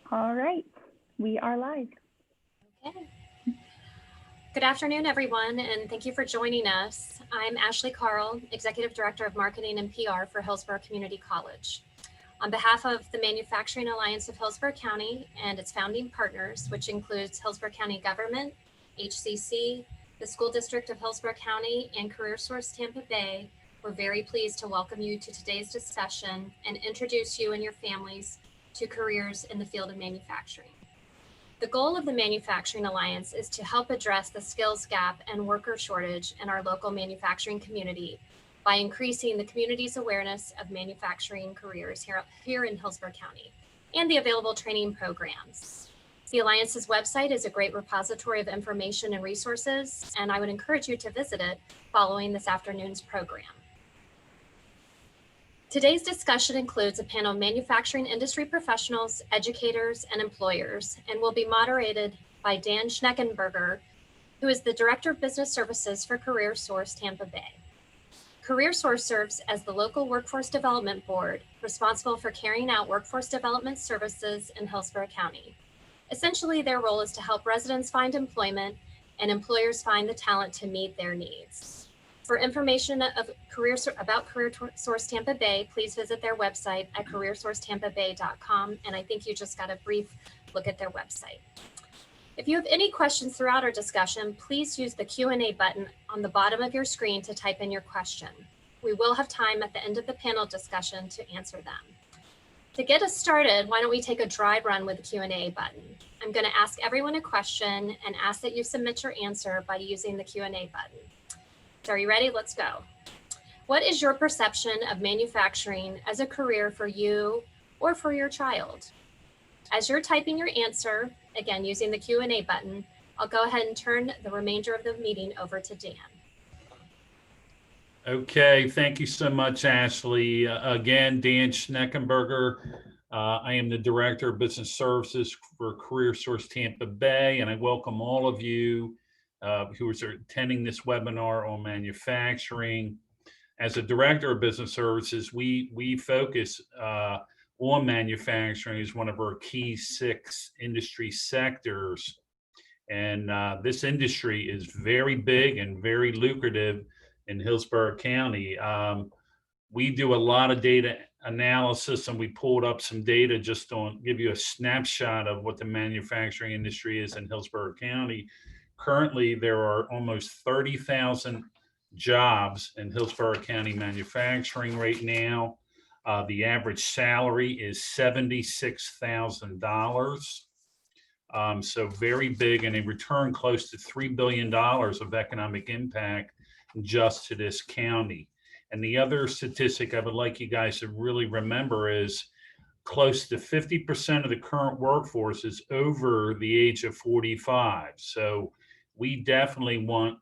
All right, we are live. Okay. Good afternoon, everyone, and thank you for joining us. I'm Ashley Carl, Executive Director of Marketing and PR for Hillsborough Community College. On behalf of the Manufacturing Alliance of Hillsborough County and its founding partners, which includes Hillsborough County Government, HCC, the School District of Hillsborough County, and CareerSource Tampa Bay, we're very pleased to welcome you to today's discussion and introduce you and your families to careers in the field of manufacturing. The goal of the Manufacturing Alliance is to help address the skills gap and worker shortage in our local manufacturing community by increasing the community's awareness of manufacturing careers here in Hillsborough County and the available training programs. The Alliance's website is a great repository of information and resources, and I would encourage you to visit it following this afternoon's program. Today's discussion includes a panel of manufacturing industry professionals, educators, and employers, and will be moderated by Dan Schneckenberger, who is the Director of Business Services for CareerSource Tampa Bay. CareerSource serves as the local workforce development board responsible for carrying out workforce development services in Hillsborough County. Essentially, their role is to help residents find employment and employers find the talent to meet their needs. For information about CareerSource Tampa Bay, please visit their website at careersourcetampabay.com. And I think you just got a brief look at their website. If you have any questions throughout our discussion, please use the Q&A button on the bottom of your screen to type in your question. We will have time at the end of the panel discussion to answer them. To get us started, why don't we take a dry run with the Q&A button? I'm going to ask everyone a question and ask that you submit your answer by using the Q&A button. So are you ready? Let's go. What is your perception of manufacturing as a career for you or for your child? As you're typing your answer, again, using the Q&A button, I'll go ahead and turn the remainder of the meeting over to Dan. Okay, thank you so much, Ashley. Again, Dan Schneckenberger. I am the Director of Business Services for CareerSource Tampa Bay, and I welcome all of you who are attending this webinar on manufacturing. As a Director of Business Services, we focus on manufacturing as one of our key 6 industry sectors. And this industry is very big and very lucrative in Hillsborough County. We do a lot of data analysis, and we pulled up some data just to give you a snapshot of what the manufacturing industry is in Hillsborough County. Currently, there are almost 30,000 jobs in Hillsborough County manufacturing right now. The average salary is $76,000. So very big, and they return close to $3 billion of economic impact just to this county. And the other statistic I would like you guys to really remember is close to 50% of the current workforce is over the age of 45. So we definitely want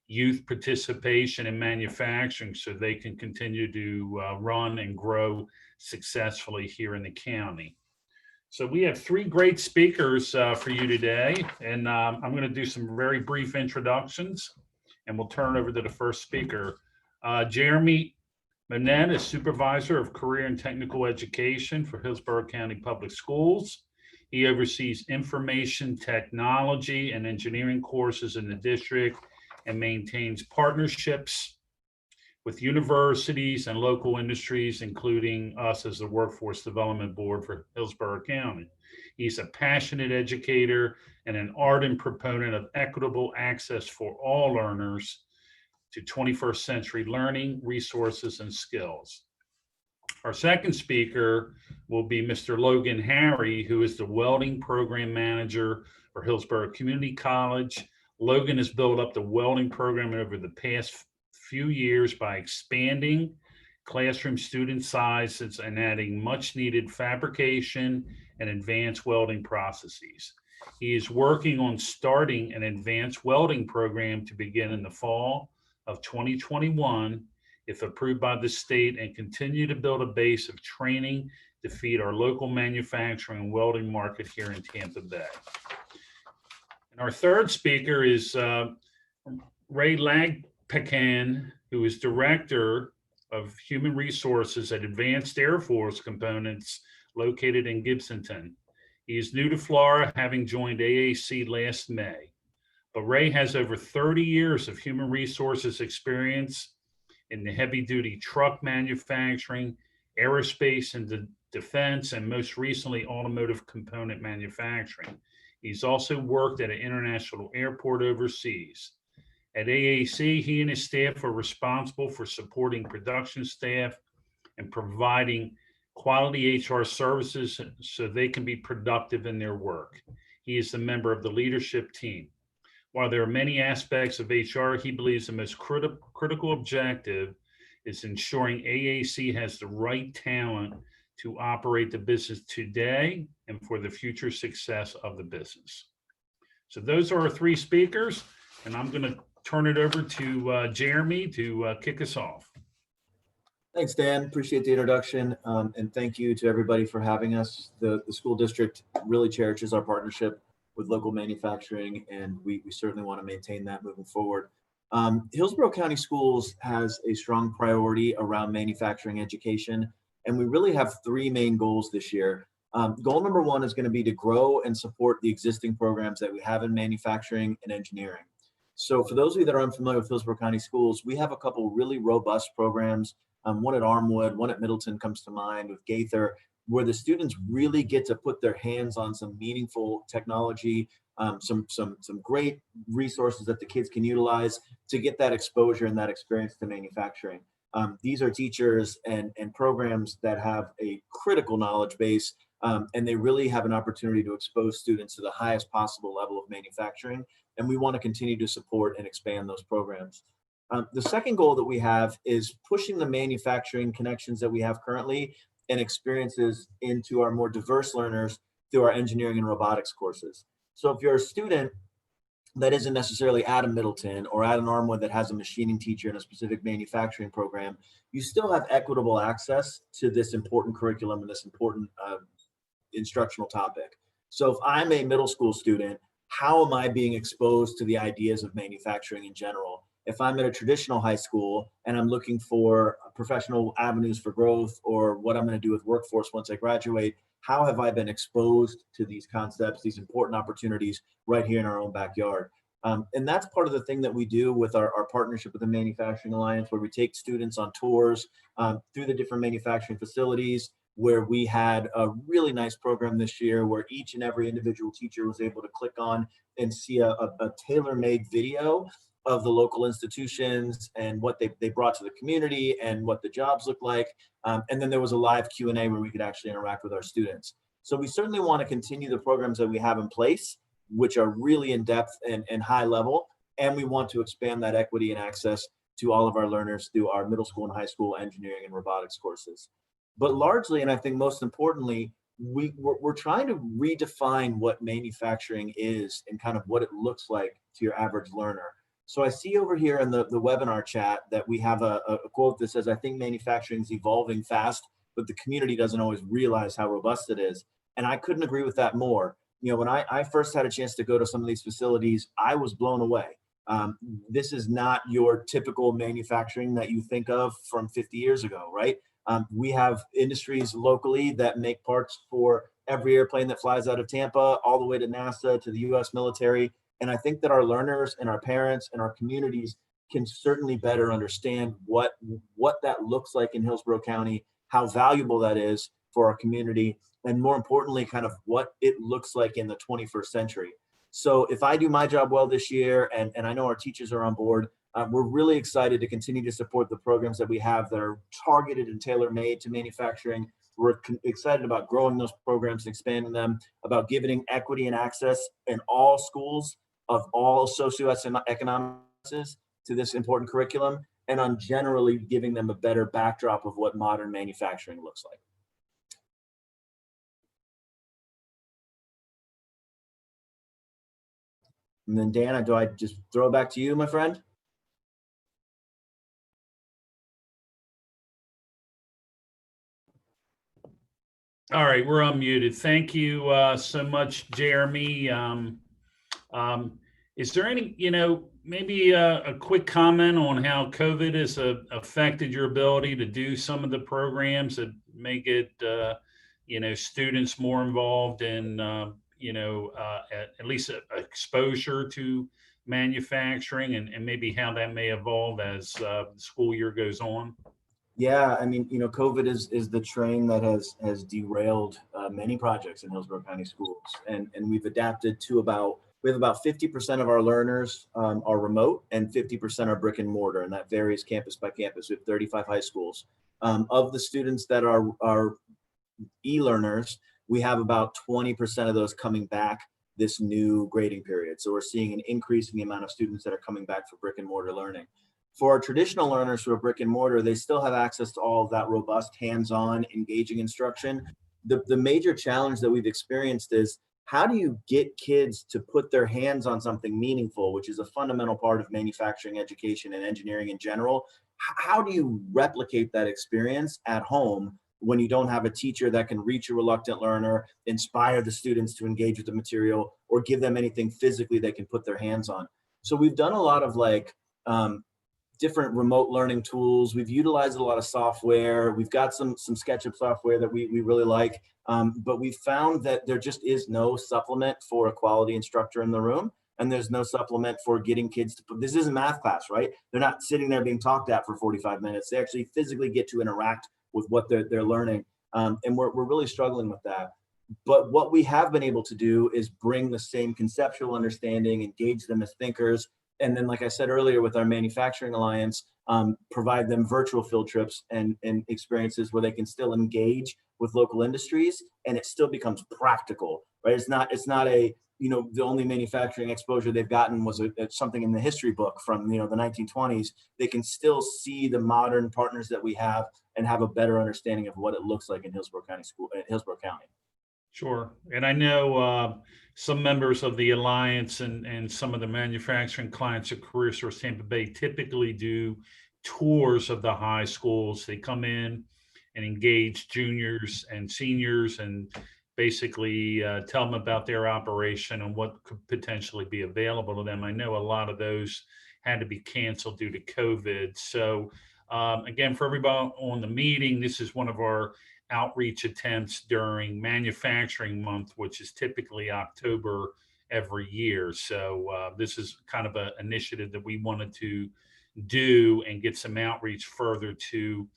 youth participation in manufacturing so they can continue to run and grow successfully here in the county. So we have 3 great speakers for you today, and I'm going to do some very brief introductions, and we'll turn it over to the first speaker. Jeremy Monette is Supervisor of Career and Technical Education for Hillsborough County Public Schools. He oversees information technology and engineering courses in the district and maintains partnerships with universities and local industries, including us as the Workforce Development Board for Hillsborough County. He's a passionate educator and an ardent proponent of equitable access for all learners to 21st century learning, resources, and skills. Our second speaker will be Mr. Logan Harry, who is the Welding Program Manager for Hillsborough Community College. Logan has built up the welding program over the past few years by expanding classroom student sizes and adding much needed fabrication and advanced welding processes. He is working on starting an advanced welding program to begin in the fall of 2021, if approved by the state, and continue to build a base of training to feed our local manufacturing and welding market here in Tampa Bay. And our third speaker is Ray Lagpakan, who is Director of Human Resources at Advanced Air Force Components located in Gibsonton. He is new to Florida, having joined AAC last May. But Ray has over 30 years of human resources experience in the heavy-duty truck manufacturing, aerospace and defense, and most recently, automotive component manufacturing. He's also worked at an international airport overseas. At AAC, he and his staff are responsible for supporting production staff and providing quality HR services so they can be productive in their work. He is a member of the leadership team. While there are many aspects of HR, he believes the most critical objective is ensuring AAC has the right talent to operate the business today and for the future success of the business. So those are our three speakers, and I'm going to turn it over to Jeremy to kick us off. Thanks, Dan. Appreciate the introduction, and thank you to everybody for having us. The school district really cherishes our partnership with local manufacturing, and we certainly want to maintain that moving forward. Hillsborough County Schools has a strong priority around manufacturing education, and we really have three main goals this year. Goal number one is going to be to grow and support the existing programs that we have in manufacturing and engineering. So for those of you that are unfamiliar with Hillsborough County Schools, we have a couple really robust programs. One at Armwood, one at Middleton comes to mind with Gaither, where the students really get to put their hands on some meaningful technology, some great resources that the kids can utilize to get that exposure and that experience to manufacturing. These are teachers and programs that have a critical knowledge base, and they really have an opportunity to expose students to the highest possible level of manufacturing. And we want to continue to support and expand those programs. The second goal that we have is pushing the manufacturing connections that we have currently and experiences into our more diverse learners through our engineering and robotics courses. So if you're a student that isn't necessarily at a Middleton or at an Armwood that has a machining teacher in a specific manufacturing program, you still have equitable access to this important curriculum and this important instructional topic. So if I'm a middle school student, how am I being exposed to the ideas of manufacturing in general? If I'm at a traditional high school and I'm looking for professional avenues for growth or what I'm going to do with workforce once I graduate, how have I been exposed to these concepts, these important opportunities right here in our own backyard? And that's part of the thing that we do with our partnership with the Manufacturing Alliance, where we take students on tours through the different manufacturing facilities, where we had a really nice program this year where each and every individual teacher was able to click on and see a tailor-made video of the local institutions and what they brought to the community and what the jobs look like. And then there was a live Q&A where we could actually interact with our students. So we certainly want to continue the programs that we have in place, which are really in depth and high level. And we want to expand that equity and access to all of our learners through our middle school and high school engineering and robotics courses. But largely, and I think most importantly, we're trying to redefine what manufacturing is and kind of what it looks like to your average learner. So I see over here in the webinar chat that we have a quote that says, "I think manufacturing is evolving fast, but the community doesn't always realize how robust it is." And I couldn't agree with that more. You know, when I first had a chance to go to some of these facilities, I was blown away. This is not your typical manufacturing that you think of from 50 years ago, right? We have industries locally that make parts for every airplane that flies out of Tampa, all the way to NASA, to the US military. And I think that our learners and our parents and our communities can certainly better understand what that looks like in Hillsborough County, how valuable that is for our community, and more importantly, kind of what it looks like in the 21st century. So if I do my job well this year, and I know our teachers are on board, we're really excited to continue to support the programs that we have that are targeted and tailor-made to manufacturing. We're excited about growing those programs and expanding them, about giving equity and access in all schools of all socioeconomic classes to this important curriculum, and on generally giving them a better backdrop of what modern manufacturing looks like. And then Dan, do I just throw it back to you, my friend? All right, we're unmuted. Thank you so much, Jeremy. Is there any, maybe a quick comment on how COVID has affected your ability to do some of the programs that make it students more involved in, at least exposure to manufacturing and maybe how that may evolve as the school year goes on? Yeah, I mean, COVID is the train that has derailed many projects in Hillsborough County Schools, and we've adapted to we have about 50% of our learners are remote and 50% are brick and mortar, and that varies campus by campus. We have 35 high schools. Of the students that are e-learners, we have about 20% of those coming back this new grading period. So we're seeing an increase in the amount of students that are coming back for brick and mortar learning. For our traditional learners who are brick and mortar, they still have access to all of that robust, hands-on, engaging instruction. The major challenge that we've experienced is, how do you get kids to put their hands on something meaningful, which is a fundamental part of manufacturing education and engineering in general? How do you replicate that experience at home when you don't have a teacher that can reach a reluctant learner, inspire the students to engage with the material, or give them anything physically they can put their hands on? So we've done a lot of different remote learning tools. We've utilized a lot of software. We've got some SketchUp software that we really like, but we found that there just is no supplement for a quality instructor in the room. And there's no supplement for getting kids to this isn't math class, right? They're not sitting there being talked at for 45 minutes. They actually physically get to interact with what they're learning. And we're really struggling with that. But what we have been able to do is bring the same conceptual understanding, engage them as thinkers, and then, like I said earlier, with our manufacturing alliance, provide them virtual field trips and experiences where they can still engage with local industries, and it still becomes practical, right? It's not a, the only manufacturing exposure they've gotten was something in the history book from, the 1920s. They can still see the modern partners that we have and have a better understanding of what it looks like in Hillsborough County. Sure. And I know some members of the Alliance and some of the manufacturing clients at Career Source Tampa Bay typically do tours of the high schools. They come in and engage juniors and seniors and basically tell them about their operation and what could potentially be available to them. I know a lot of those had to be canceled due to COVID. So again, for everybody on the meeting, this is one of our outreach attempts during manufacturing month, which is typically October every year. So this is kind of an initiative that we wanted to do and get some outreach further to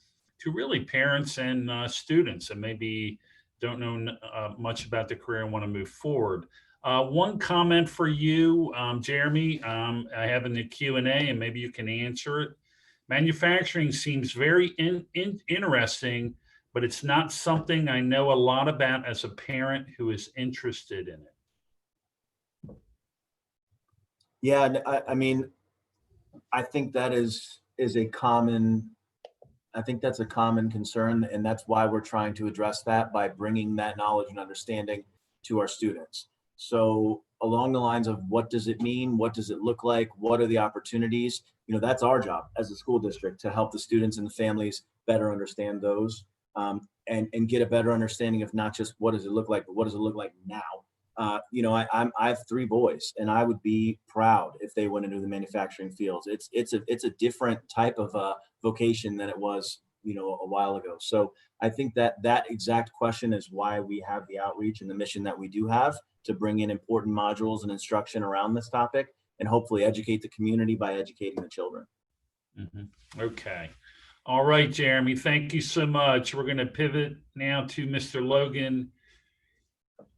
really parents and students and maybe don't know much about the career and want to move forward. One comment for you, Jeremy, I have in the Q&A, and maybe you can answer it. Manufacturing seems very interesting, but it's not something I know a lot about as a parent who is interested in it. Yeah, I mean, I think that is a common, I think that's a common concern, and that's why we're trying to address that by bringing that knowledge and understanding to our students. So along the lines of, what does it mean? What does it look like? What are the opportunities? That's our job as a school district, to help the students and the families better understand those. And get a better understanding of not just what does it look like, but what does it look like now? I have 3 boys, and I would be proud if they went into the manufacturing fields. It's a different type of vocation than it was, a while ago. So I think that exact question is why we have the outreach and the mission that we do have, to bring in important modules and instruction around this topic, and hopefully educate the community by educating the children. Mm-hmm. Okay. All right, Jeremy, thank you so much. We're going to pivot now to Mr. Logan,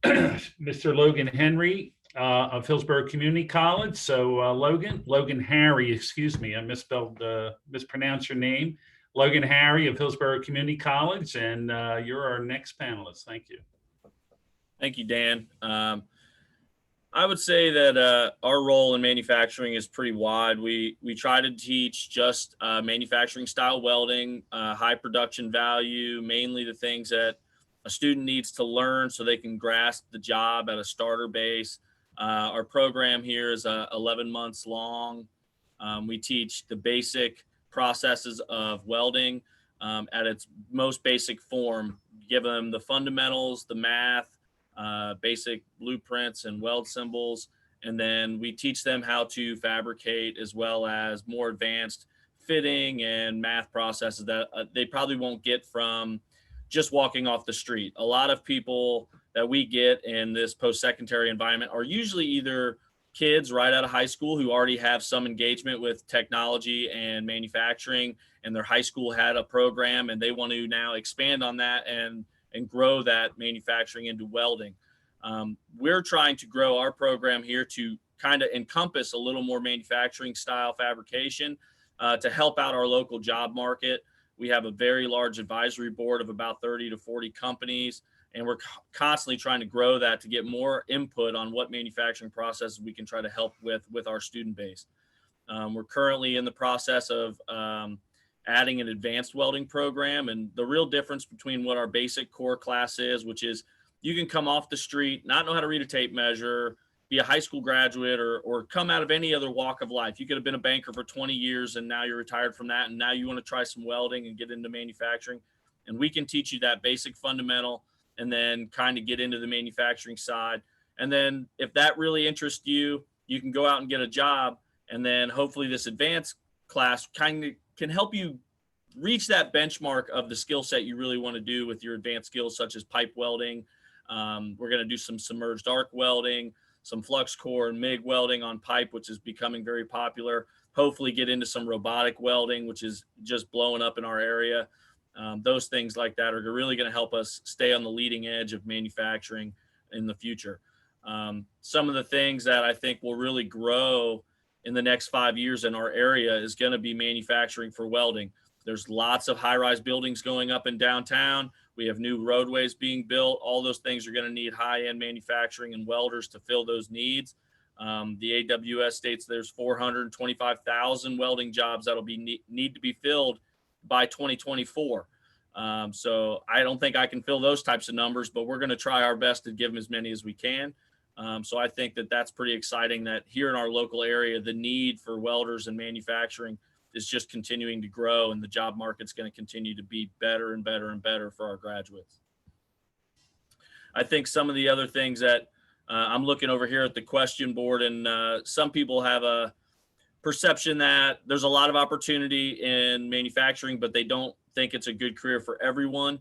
Mr. Logan Henry of Hillsborough Community College. So Logan Harry, excuse me, I mispronounced your name. Logan Harry of Hillsborough Community College, and you're our next panelist. Thank you. Thank you, Dan. I would say that our role in manufacturing is pretty wide. We try to teach just manufacturing style welding, high production value, mainly the things that a student needs to learn so they can grasp the job at a starter base. Our program here is 11 months long. We teach the basic processes of welding at its most basic form, give them the fundamentals, the math, basic blueprints and weld symbols, and then we teach them how to fabricate, as well as more advanced fitting and math processes that they probably won't get from just walking off the street. A lot of people that we get in this post-secondary environment are usually either kids right out of high school who already have some engagement with technology and manufacturing, and their high school had a program and they want to now expand on that and grow that manufacturing into welding. We're trying to grow our program here to kind of encompass a little more manufacturing style fabrication to help out our local job market. We have a very large advisory board of about 30 to 40 companies, and we're constantly trying to grow that to get more input on what manufacturing processes we can try to help with our student base. We're currently in the process of adding an advanced welding program, and the real difference between what our basic core class is, which is you can come off the street, not know how to read a tape measure, be a high school graduate, or come out of any other walk of life. You could have been a banker for 20 years and now you're retired from that, and now you want to try some welding and get into manufacturing. And we can teach you that basic fundamental and then kind of get into the manufacturing side. And then if that really interests you, you can go out and get a job. And then hopefully this advanced class kind of can help you reach that benchmark of the skill set you really want to do with your advanced skills, such as pipe welding. We're going to do some submerged arc welding, some flux core and MIG welding on pipe, which is becoming very popular. Hopefully get into some robotic welding, which is just blowing up in our area. Those things like that are really going to help us stay on the leading edge of manufacturing in the future. Some of the things that I think will really grow in the next 5 years in our area is going to be manufacturing for welding. There's lots of high-rise buildings going up in downtown. We have new roadways being built. All those things are going to need high-end manufacturing and welders to fill those needs. The AWS states there's 425,000 welding jobs that'll need to be filled by 2024. So I don't think I can fill those types of numbers, but we're going to try our best to give them as many as we can. So I think that that's pretty exciting that here in our local area, the need for welders and manufacturing is just continuing to grow, and the job market's going to continue to be better and better and better for our graduates. I think some of the other things that I'm looking over here at the question board, and some people have a perception that there's a lot of opportunity in manufacturing, but they don't think it's a good career for everyone.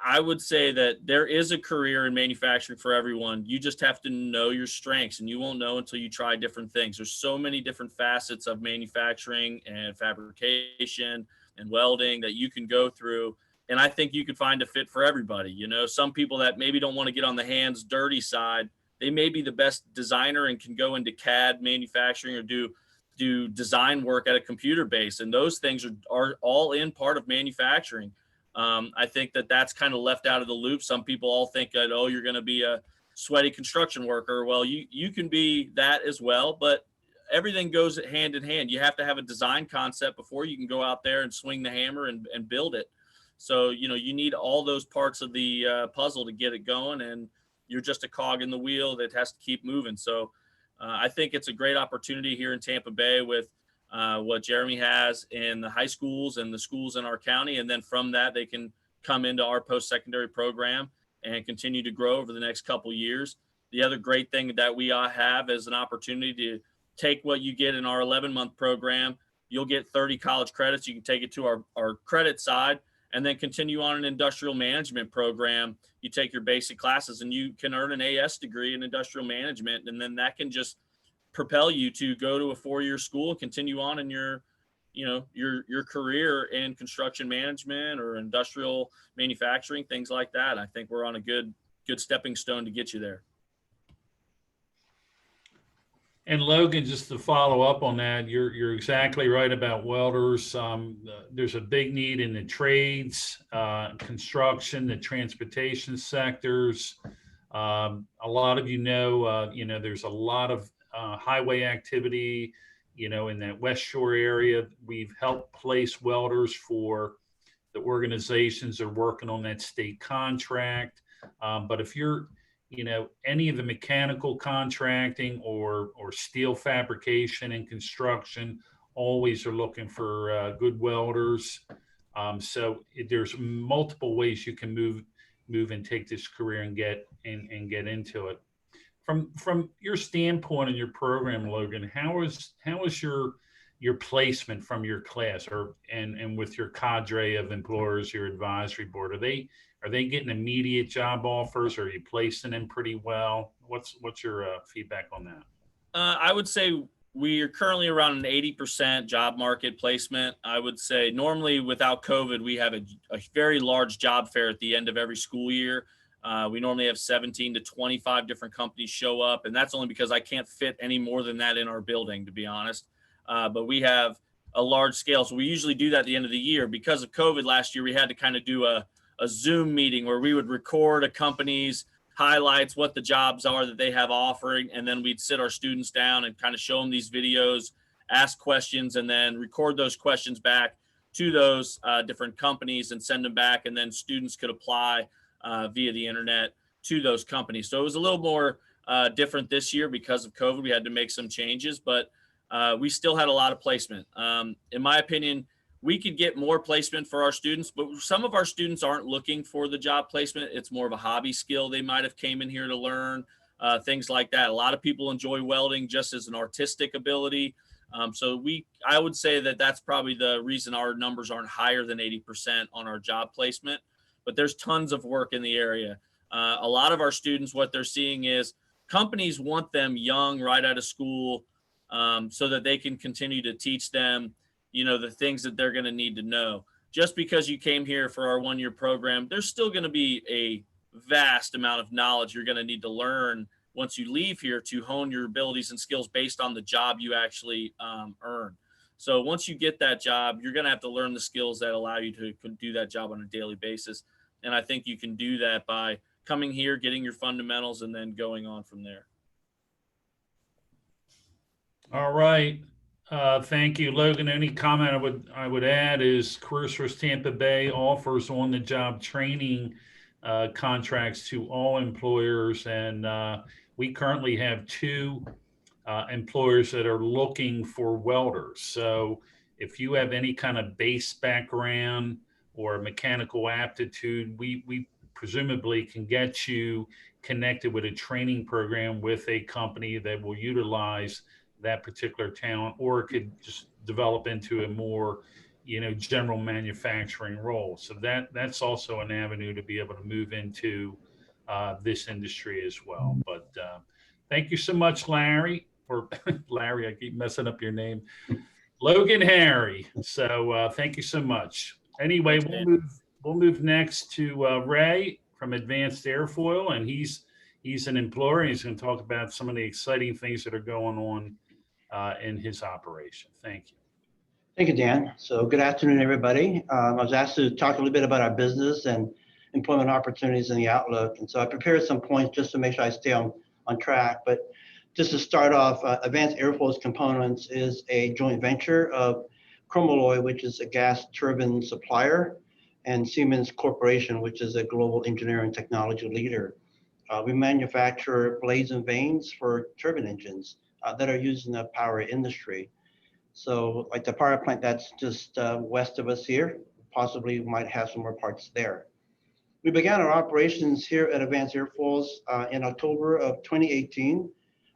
I would say that there is a career in manufacturing for everyone. You just have to know your strengths, and you won't know until you try different things. There's so many different facets of manufacturing and fabrication and welding that you can go through. And I think you could find a fit for everybody. You know, some people that maybe don't want to get on the hands dirty side, they may be the best designer and can go into CAD manufacturing or do design work at a computer base. And those things are all in part of manufacturing. I think that that's kind of left out of the loop. Some people all think that, oh, you're going to be a sweaty construction worker. Well, you can be that as well, but everything goes hand in hand. You have to have a design concept before you can go out there and swing the hammer and build it. So, you know, you need all those parts of the puzzle to get it going, and you're just a cog in the wheel that has to keep moving. So I think it's a great opportunity here in Tampa Bay with what Jeremy has in the high schools and the schools in our county. And then from that, they can come into our post-secondary program and continue to grow over the next couple of years. The other great thing that we have is an opportunity to take what you get in our 11-month program. You'll get 30 college credits. You can take it to our credit side and then continue on an industrial management program. You take your basic classes and you can earn an AS degree in industrial management. And then that can just propel you to go to a 4-year school, continue on in your career in construction management or industrial manufacturing, things like that. I think we're on a good stepping stone to get you there. And Logan, just to follow up on that, you're exactly right about welders. There's a big need in the trades, construction, the transportation sectors. A lot of there's a lot of highway activity, in that West Shore area. We've helped place welders for the organizations that are working on that state contract. But if you're, any of the mechanical contracting or steel fabrication and construction, always are looking for good welders. So there's multiple ways you can move and take this career and get into it. From your standpoint in your program, Logan, how is your your placement from your class, or and with your cadre of employers, your advisory board? Are they getting immediate job offers? Or are you placing them pretty well? What's your feedback on that? I would say we are currently around an 80% job market placement. I would say normally without COVID, we have a very large job fair at the end of every school year. We normally have 17 to 25 different companies show up, and that's only because I can't fit any more than that in our building, to be honest. But we have a large scale. So we usually do that at the end of the year. Because of COVID last year, we had to kind of do a Zoom meeting where we would record a company's highlights, what the jobs are that they have offering, and then we'd sit our students down and kind of show them these videos, ask questions, and then record those questions back to those different companies and send them back, and then students could apply via the internet to those companies. So it was a little more different this year because of COVID. We had to make some changes, but we still had a lot of placement. In my opinion, we could get more placement for our students, but some of our students aren't looking for the job placement. It's more of a hobby skill. They might have came in here to learn things like that. A lot of people enjoy welding just as an artistic ability. So I would say that that's probably the reason our numbers aren't higher than 80% on our job placement, but there's tons of work in the area. A lot of our students, what they're seeing is companies want them young, right out of school, so that they can continue to teach them, the things that they're going to need to know. Just because you came here for our 1-year program, there's still going to be a vast amount of knowledge you're going to need to learn once you leave here to hone your abilities and skills based on the job you actually earn. So once you get that job, you're going to have to learn the skills that allow you to do that job on a daily basis. And I think you can do that by coming here, getting your fundamentals, and then going on from there. All right. Thank you, Logan. Any comment I would add is Career Source Tampa Bay offers on-the-job training contracts to all employers, and we currently have 2 employers that are looking for welders. So if you have any kind of base background or mechanical aptitude, we presumably can get you connected with a training program with a company that will utilize that particular talent, or it could just develop into a more, general manufacturing role. So that's also an avenue to be able to move into this industry as well. But thank you so much, Larry, or Larry, I keep messing up your name, Logan Harry. So thank you so much. Anyway, we'll move next to Ray from Advanced Airfoil, and he's an employer. He's going to talk about some of the exciting things that are going on in his operation. Thank you. Thank you, Dan. So good afternoon, everybody. I was asked to talk a little bit about our business and employment opportunities and the outlook. And so I prepared some points just to make sure I stay on track. But just to start off, Advanced Airfoil Components is a joint venture of Chromaloy, which is a gas turbine supplier, and Siemens Corporation, which is a global engineering technology leader. We manufacture blades and vanes for turbine engines that are used in the power industry. So like the power plant that's just west of us here, possibly might have some more parts there. We began our operations here at Advanced Airfoils in October of 2018.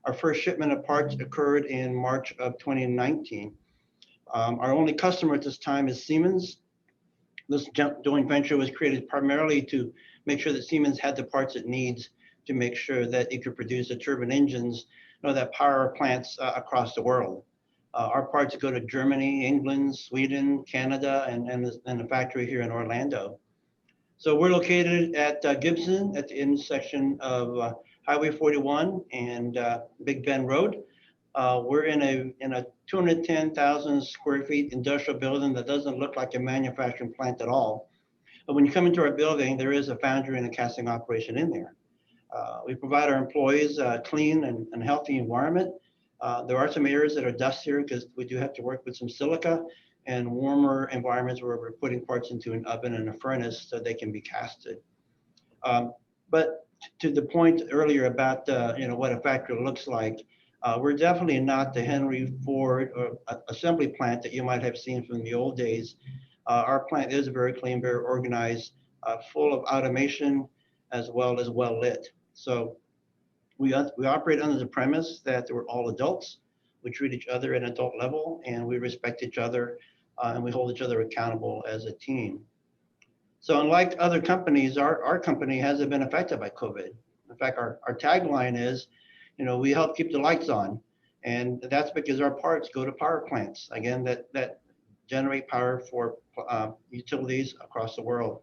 Our first shipment of parts occurred in March of 2019. Our only customer at this time is Siemens. This joint venture was created primarily to make sure that Siemens had the parts it needs to make sure that it could produce the turbine engines that power plants across the world. Our parts go to Germany, England, Sweden, Canada, and the factory here in Orlando. So we're located at Gibson at the intersection of Highway 41 and Big Bend Road. We're in a 210,000 square feet industrial building that doesn't look like a manufacturing plant at all. But when you come into our building, there is a foundry and a casting operation in there. We provide our employees a clean and healthy environment. There are some areas that are dustier because we do have to work with some silica and warmer environments where we're putting parts into an oven and a furnace so they can be casted. But to the point earlier about what a factory looks like, we're definitely not the Henry Ford or assembly plant that you might have seen from the old days. Our plant is very clean, very organized, full of automation as well as well lit. So we operate under the premise that we're all adults. we treat each other at an adult level, and we respect each other, and we hold each other accountable as a team. So unlike other companies, our company hasn't been affected by COVID. In fact, our tagline is, we help keep the lights on. And that's because our parts go to power plants, again, that generate power for utilities across the world.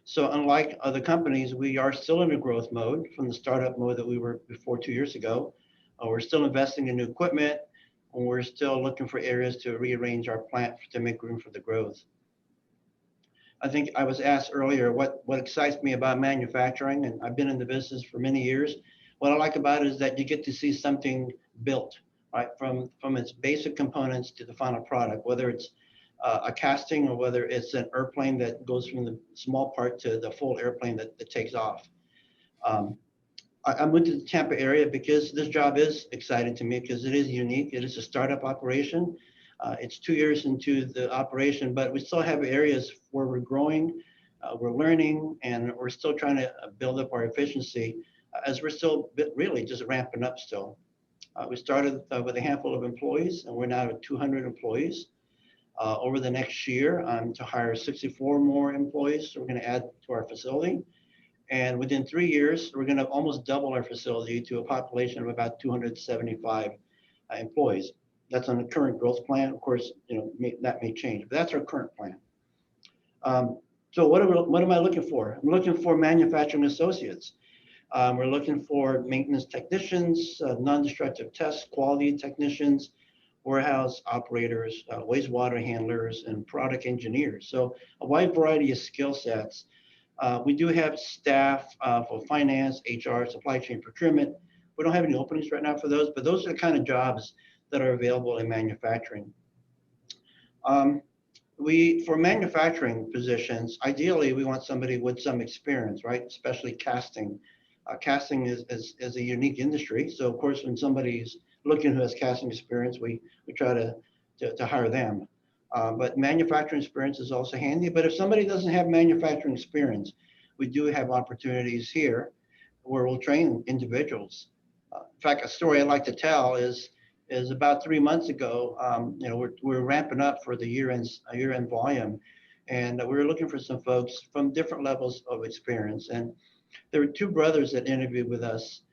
So unlike other companies, we are still in a growth mode from the startup mode that we were before 2 years ago. We're still investing in new equipment, and we're still looking for areas to rearrange our plant to make room for the growth. I think I was asked earlier what excites me about manufacturing, and I've been in the business for many years. What I like about it is that you get to see something built, right, from its basic components to the final product, whether it's a casting or whether it's an airplane that goes from the small part to the full airplane that takes off. I moved to the Tampa area because this job is exciting to me because it is unique. It is a startup operation. It's 2 years into the operation, but we still have areas where we're growing, we're learning, and we're still trying to build up our efficiency as we're still really just ramping up still. We started with a handful of employees, and we're now at 200 employees. Over the next year, I'm to hire 64 more employees. So we're going to add to our facility. And within 3 years, we're going to almost double our facility to a population of about 275 employees. That's on the current growth plan. Of course, that may change, but that's our current plan. So what am I looking for? I'm looking for manufacturing associates. We're looking for maintenance technicians, non-destructive test quality technicians, warehouse operators, wastewater handlers, and product engineers. So a wide variety of skill sets. We do have staff for finance, HR, supply chain procurement. We don't have any openings right now for those, but those are the kind of jobs that are available in manufacturing. For manufacturing positions, ideally, we want somebody with some experience, right? Especially casting. Casting is a unique industry. So of course, when somebody's looking who has casting experience, we try to hire them. But manufacturing experience is also handy. But if somebody doesn't have manufacturing experience, we do have opportunities here where we'll train individuals. In fact, a story I'd like to tell is about 3 months ago, we're ramping up for the year-end volume, and we were looking for some folks from different levels of experience. And there were 2 brothers that interviewed with us.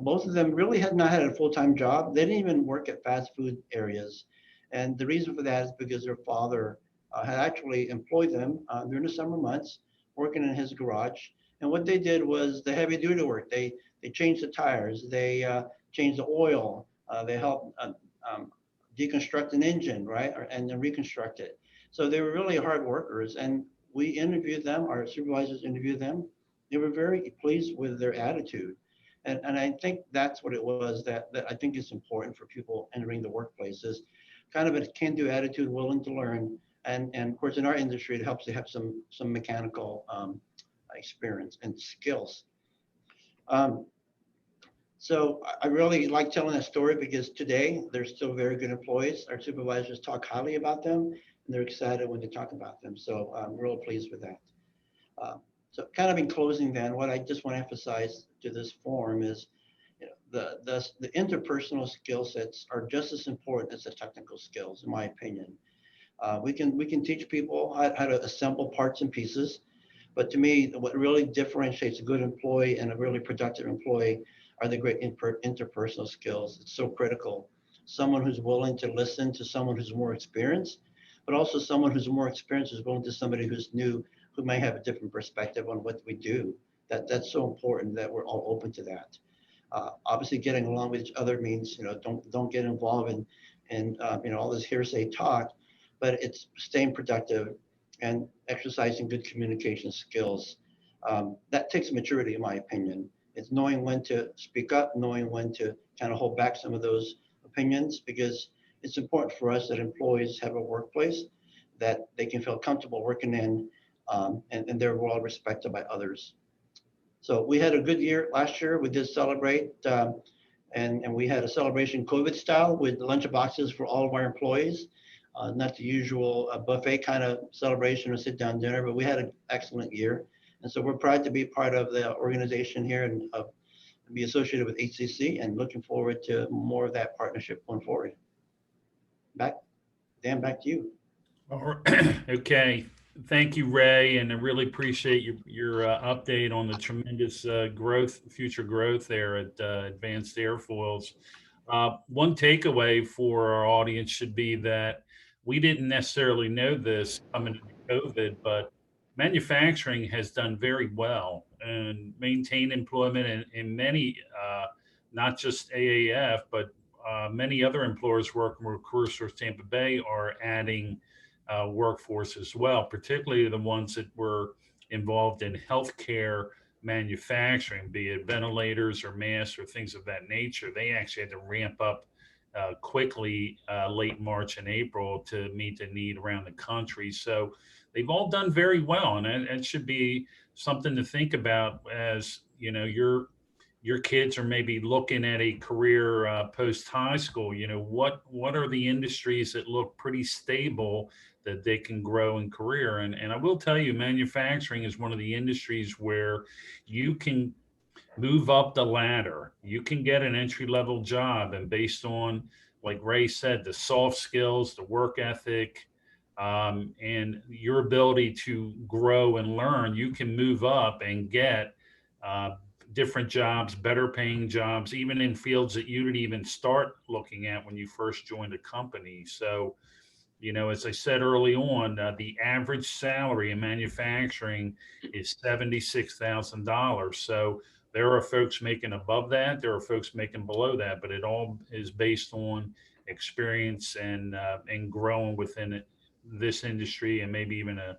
Both of them really had not had a full-time job. They didn't even work at fast food areas. And the reason for that is because their father had actually employed them during the summer months, working in his garage. And what they did was the heavy duty work. They changed the tires, they changed the oil, they helped deconstruct an engine, right? And then reconstruct it. So they were really hard workers. And we interviewed them, our supervisors interviewed them. They were very pleased with their attitude. And I think that's what it was that I think is important for people entering the workplace is kind of a can-do attitude, willing to learn. And of course, in our industry, it helps to have some mechanical experience and skills. So I really like telling that story because today they're still very good employees. Our supervisors talk highly about them, and they're excited when they talk about them. So I'm real pleased with that. So kind of in closing then, what I just want to emphasize to this forum is the interpersonal skill sets are just as important as the technical skills, in my opinion. We can teach people how to assemble parts and pieces, but to me, what really differentiates a good employee and a really productive employee are the great interpersonal skills. It's so critical. Someone who's willing to listen to someone who's more experienced, but also someone who's more experienced is willing to somebody who's new, who may have a different perspective on what we do. That's so important that we're all open to that. Obviously, getting along with each other means don't get involved in all this hearsay talk, but it's staying productive and exercising good communication skills. That takes maturity, in my opinion. It's knowing when to speak up, knowing when to kind of hold back some of those opinions, because it's important for us that employees have a workplace that they can feel comfortable working in, and they're well respected by others. So we had a good year last year. We did celebrate, and we had a celebration COVID style with lunch boxes for all of our employees. Not the usual buffet kind of celebration or sit down dinner, but we had an excellent year. And so we're proud to be part of the organization here and be associated with HCC and looking forward to more of that partnership going forward. Dan, back to you. All right. Okay. Thank you, Ray, and I really appreciate your update on the tremendous future growth there at Advanced Airfoils. One takeaway for our audience should be that we didn't necessarily know this coming into COVID, but manufacturing has done very well and maintained employment in many, not just AAF, but many other employers working with Career Source Tampa Bay are adding workforce as well, particularly the ones that were involved in healthcare manufacturing, be it ventilators or masks or things of that nature. They actually had to ramp up quickly late March and April to meet the need around the country. So they've all done very well, and it should be something to think about as your kids are maybe looking at a career post high school. What are the industries that look pretty stable that they can grow in career? And I will tell you, manufacturing is one of the industries where you can move up the ladder. You can get an entry-level job, and based on, like Ray said, the soft skills, the work ethic, and your ability to grow and learn, you can move up and get different jobs, better paying jobs, even in fields that you didn't even start looking at when you first joined a company. So, as I said early on, the average salary in manufacturing is $76,000. So there are folks making above that. There are folks making below that, but it all is based on experience and growing within this industry and maybe even a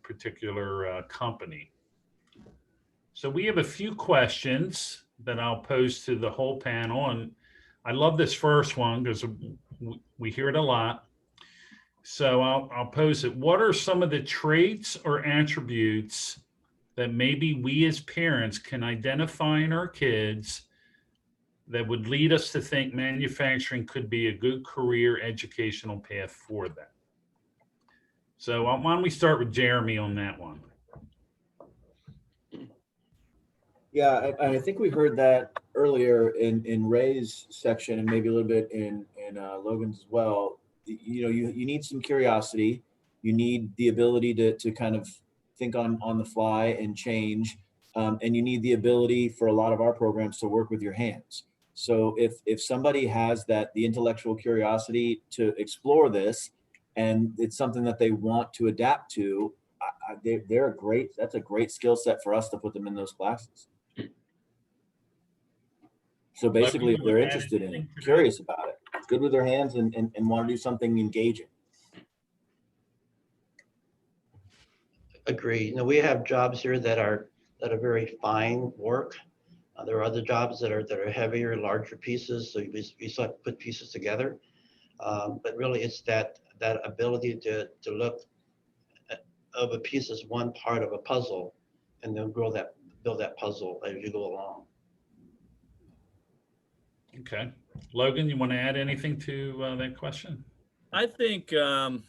particular company. So we have a few questions that I'll pose to the whole panel. And I love this first one because we hear it a lot. So I'll pose it. What are some of the traits or attributes that maybe we as parents can identify in our kids that would lead us to think manufacturing could be a good career educational path for them? So why don't we start with Jeremy on that one? Yeah, I think we heard that earlier in Ray's section and maybe a little bit in Logan's as well. You need some curiosity. You need the ability to kind of think on the fly and change. And you need the ability for a lot of our programs to work with your hands. So if somebody has the intellectual curiosity to explore this, and it's something that they want to adapt to, that's a great skill set for us to put them in those classes. So basically, if they're interested in it, curious about it, good with their hands and want to do something engaging. Agree. We have jobs here that are very fine work. There are other jobs that are heavier, larger pieces. So you still have to put pieces together. But really, it's that ability to look of a piece as one part of a puzzle, and then build that puzzle as you go along. Okay. Logan, you want to add anything to that question? I think a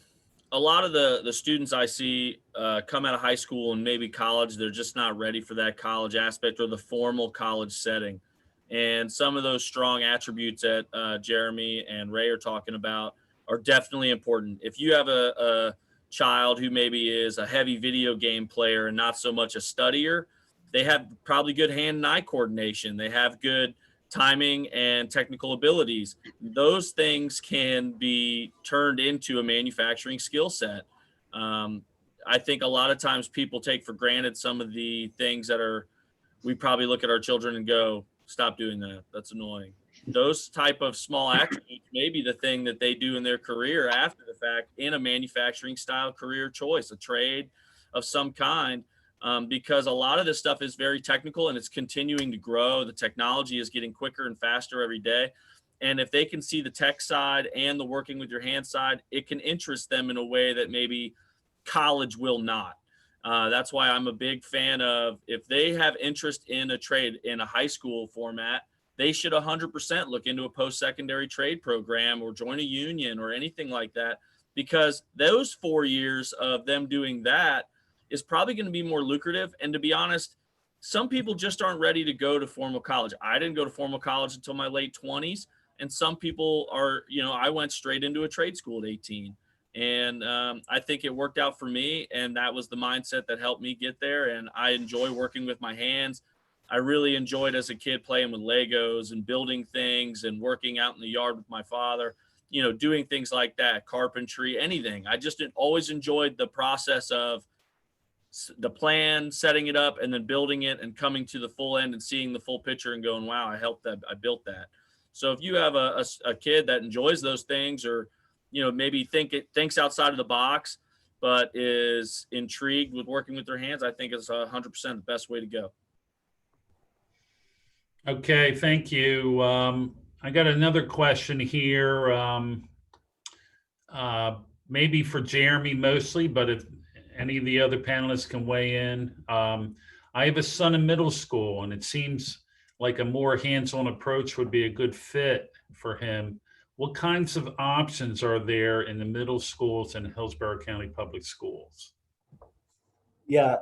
lot of the students I see come out of high school and maybe college, they're just not ready for that college aspect or the formal college setting. And some of those strong attributes that Jeremy and Ray are talking about are definitely important. If you have a child who maybe is a heavy video game player and not so much a studier, they have probably good hand and eye coordination. They have good timing and technical abilities. Those things can be turned into a manufacturing skill set. I think a lot of times people take for granted some of the things that we probably look at our children and go, stop doing that. That's annoying. Those type of small attributes may be the thing that they do in their career after the fact in a manufacturing style career choice, a trade of some kind. Because a lot of this stuff is very technical and it's continuing to grow. The technology is getting quicker and faster every day. And if they can see the tech side and the working with your hand side, it can interest them in a way that maybe college will not. That's why I'm a big fan of, if they have interest in a trade in a high school format, they should 100% look into a post-secondary trade program or join a union or anything like that, because those 4 years of them doing that is probably going to be more lucrative. And to be honest, some people just aren't ready to go to formal college. I didn't go to formal college until my late 20s. And some people are, I went straight into a trade school at 18. And I think it worked out for me. And that was the mindset that helped me get there. And I enjoy working with my hands. I really enjoyed as a kid playing with Legos and building things and working out in the yard with my father, doing things like that, carpentry, anything. I just always enjoyed the process of the plan, setting it up, and then building it and coming to the full end and seeing the full picture and going, wow, I helped that. I built that. So if you have a kid that enjoys those things, or, maybe thinks outside of the box, but is intrigued with working with their hands, I think it's 100% the best way to go. Okay, thank you. I got another question here, maybe for Jeremy mostly, but if any of the other panelists can weigh in. I have a son in middle school, and it seems like a more hands-on approach would be a good fit for him. What kinds of options are there in the middle schools in Hillsborough County Public Schools? Yeah,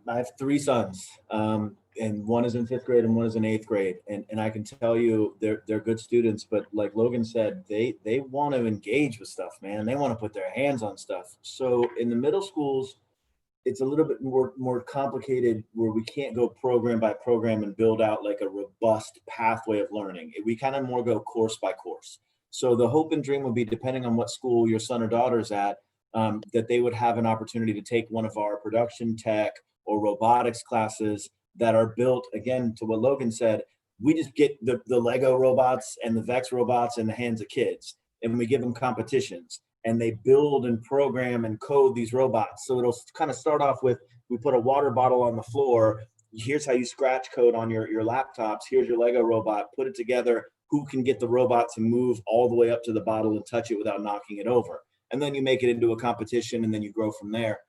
I have three sons, and one is in 5th grade and one is in 8th grade. And I can tell you they're good students, but like Logan said, they want to engage with stuff, man. They want to put their hands on stuff. So in the middle schools, it's a little bit more complicated, where we can't go program by program and build out like a robust pathway of learning. We kind of more go course by course. So the hope and dream would be, depending on what school your son or daughter is at, that they would have an opportunity to take one of our production tech or robotics classes that are built, again, to what Logan said. We just get the Lego robots and the Vex robots in the hands of kids, and we give them competitions, and they build and program and code these robots. So it'll kind of start off with, we put a water bottle on the floor. Here's how you scratch code on your laptops. Here's your Lego robot. Put it together. Who can get the robot to move all the way up to the bottle and touch it without knocking it over? And then you make it into a competition, and then you grow from there.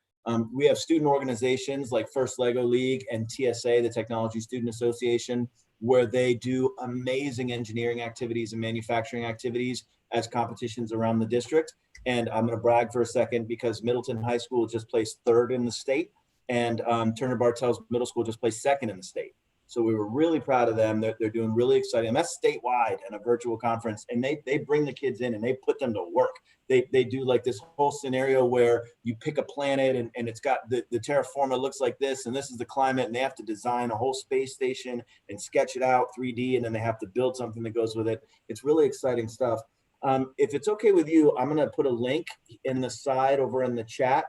We have student organizations like First Lego League and TSA, the Technology Student Association, where they do amazing engineering activities and manufacturing activities as competitions around the district. And I'm going to brag for a second, because Middleton High School just placed 3rd in the state, and Turner Bartels Middle School just placed 2nd in the state. So we were really proud of them. They're doing really exciting. And that's statewide and a virtual conference. And they bring the kids in and they put them to work. They do like this whole scenario where you pick a planet and it's got the terraform, it looks like this, and this is the climate, and they have to design a whole space station and sketch it out 3D, and then they have to build something that goes with it. It's really exciting stuff. If it's okay with you, I'm going to put a link in the side over in the chat.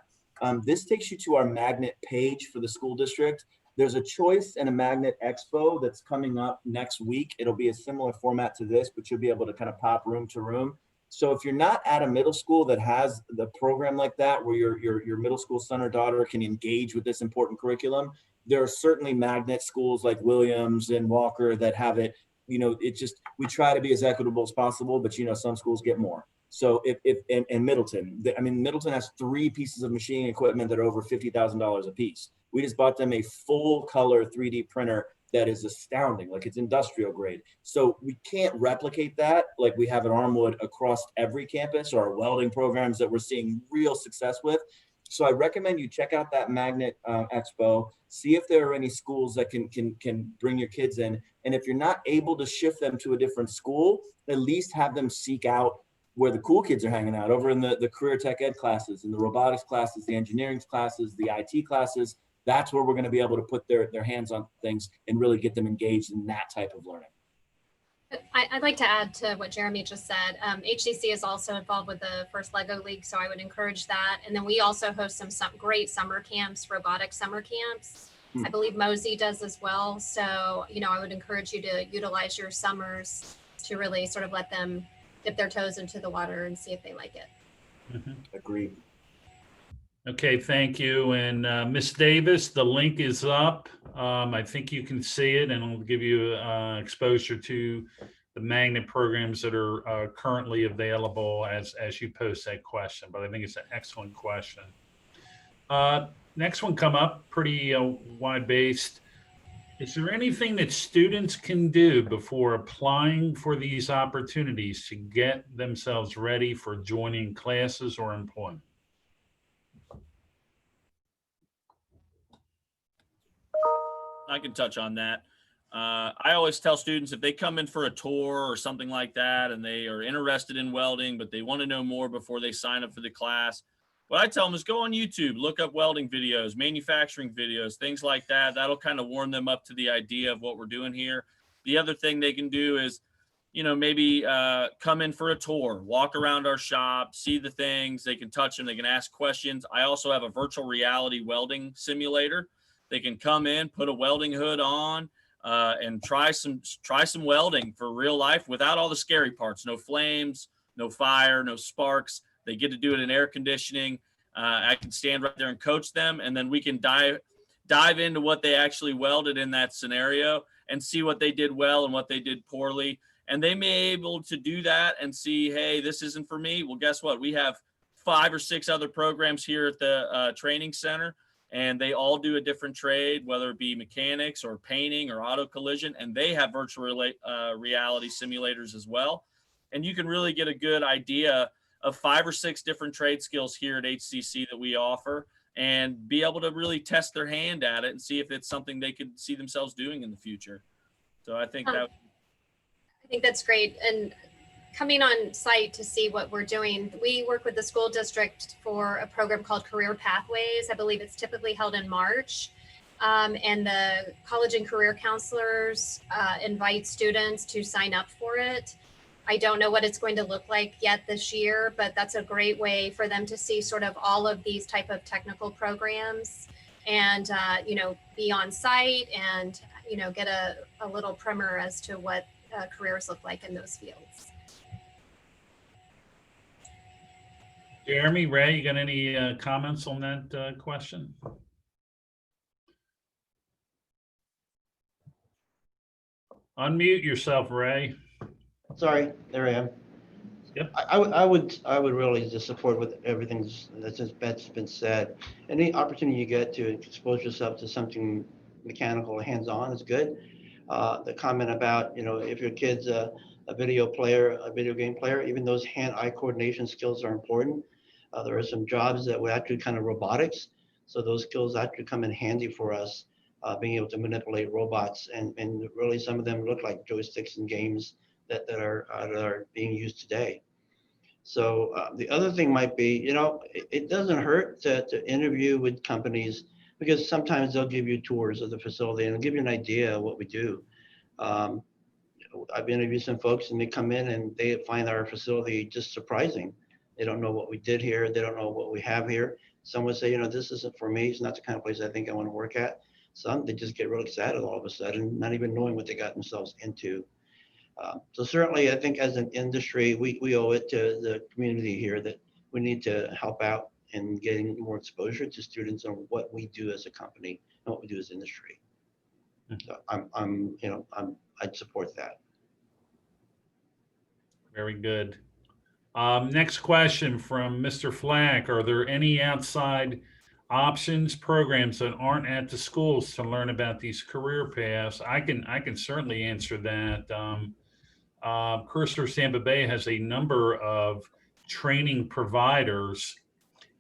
This takes you to our magnet page for the school district. There's a choice and a magnet expo that's coming up next week. It'll be a similar format to this, but you'll be able to kind of pop room to room. So if you're not at a middle school that has the program like that, where your middle school son or daughter can engage with this important curriculum, there are certainly magnet schools like Williams and Walker that have it. It just, we try to be as equitable as possible, but some schools get more. So in Middleton, Middleton has 3 pieces of machining equipment that are over $50,000 a piece. We just bought them a full color 3D printer that is astounding, like it's industrial grade. So we can't replicate that like we have at Armwood across every campus, or our welding programs that we're seeing real success with. So I recommend you check out that magnet expo, see if there are any schools that can bring your kids in. And if you're not able to shift them to a different school, at least have them seek out where the cool kids are hanging out, over in the career tech ed classes, in the robotics classes, the engineering classes, the IT classes. That's where we're going to be able to put their hands on things and really get them engaged in that type of learning. I'd like to add to what Jeremy just said. HCC is also involved with the First Lego League, so I would encourage that. And then we also host some great summer camps, robotic summer camps. I believe Mosey does as well. So, I would encourage you to utilize your summers to really sort of let them dip their toes into the water and see if they like it. Mm-hmm. Agreed. Okay, thank you. And Ms. Davis, the link is up. I think you can see it, and it'll give you exposure to the magnet programs that are currently available as you post that question. But I think it's an excellent question. Next one come up, pretty wide-based. Is there anything that students can do before applying for these opportunities to get themselves ready for joining classes or employment? I can touch on that. I always tell students if they come in for a tour or something like that and they are interested in welding, but they want to know more before they sign up for the class, what I tell them is go on YouTube, look up welding videos, manufacturing videos, things like that. That'll kind of warm them up to the idea of what we're doing here. The other thing they can do is, maybe come in for a tour, walk around our shop, see the things. They can touch them. They can ask questions. I also have a virtual reality welding simulator. They can come in, put a welding hood on, and try some welding for real life without all the scary parts. No flames, no fire, no sparks. They get to do it in air conditioning. I can stand right there and coach them, and then we can dive into what they actually welded in that scenario and see what they did well and what they did poorly. And they may be able to do that and see, hey, this isn't for me. Well, guess what? We have 5 or 6 other programs here at the training center, and they all do a different trade, whether it be mechanics or painting or auto collision, and they have virtual reality simulators as well. And you can really get a good idea of 5 or 6 different trade skills here at HCC that we offer, and be able to really test their hand at it and see if it's something they could see themselves doing in the future. So I think that's great. And coming on site to see what we're doing, we work with the school district for a program called Career Pathways. I believe it's typically held in March. And the college and career counselors invite students to sign up for it. I don't know what it's going to look like yet this year, but that's a great way for them to see sort of all of these type of technical programs and, be on site and, get a little primer as to what careers look like in those fields. Jeremy, Ray, you got any comments on that question? Unmute yourself, Ray. Sorry, there I am. Yep. I would really just support with everything that's been said. Any opportunity you get to expose yourself to something mechanical, hands-on is good. The comment about, if your kid's a video game player, even those hand-eye coordination skills are important. There are some jobs that would actually kind of robotics. So those skills actually come in handy for us, being able to manipulate robots. And really some of them look like joysticks in games that are being used today. So the other thing might be, it doesn't hurt to interview with companies, because sometimes they'll give you tours of the facility and they'll give you an idea of what we do. I've interviewed some folks and they come in and they find our facility just surprising. They don't know what we did here. They don't know what we have here. Some would say, this isn't for me. It's not the kind of place I think I want to work at. Some, they just get really excited all of a sudden, not even knowing what they got themselves into. So certainly, I think as an industry, we owe it to the community here that we need to help out in getting more exposure to students on what we do as a company and what we do as industry. So I'd support that. Very good. Next question from Mr. Flack. Are there any outside options, programs that aren't at the schools to learn about these career paths? I can certainly answer that. Cursor Tampa Bay has a number of training providers,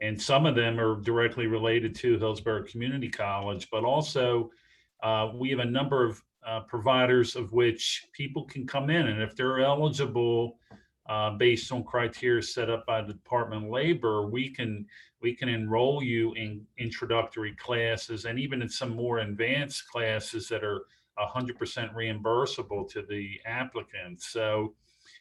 and some of them are directly related to Hillsborough Community College, but also we have a number of providers of which people can come in, and if they're eligible based on criteria set up by the Department of Labor, we can enroll you in introductory classes and even in some more advanced classes that are 100% reimbursable to the applicant. So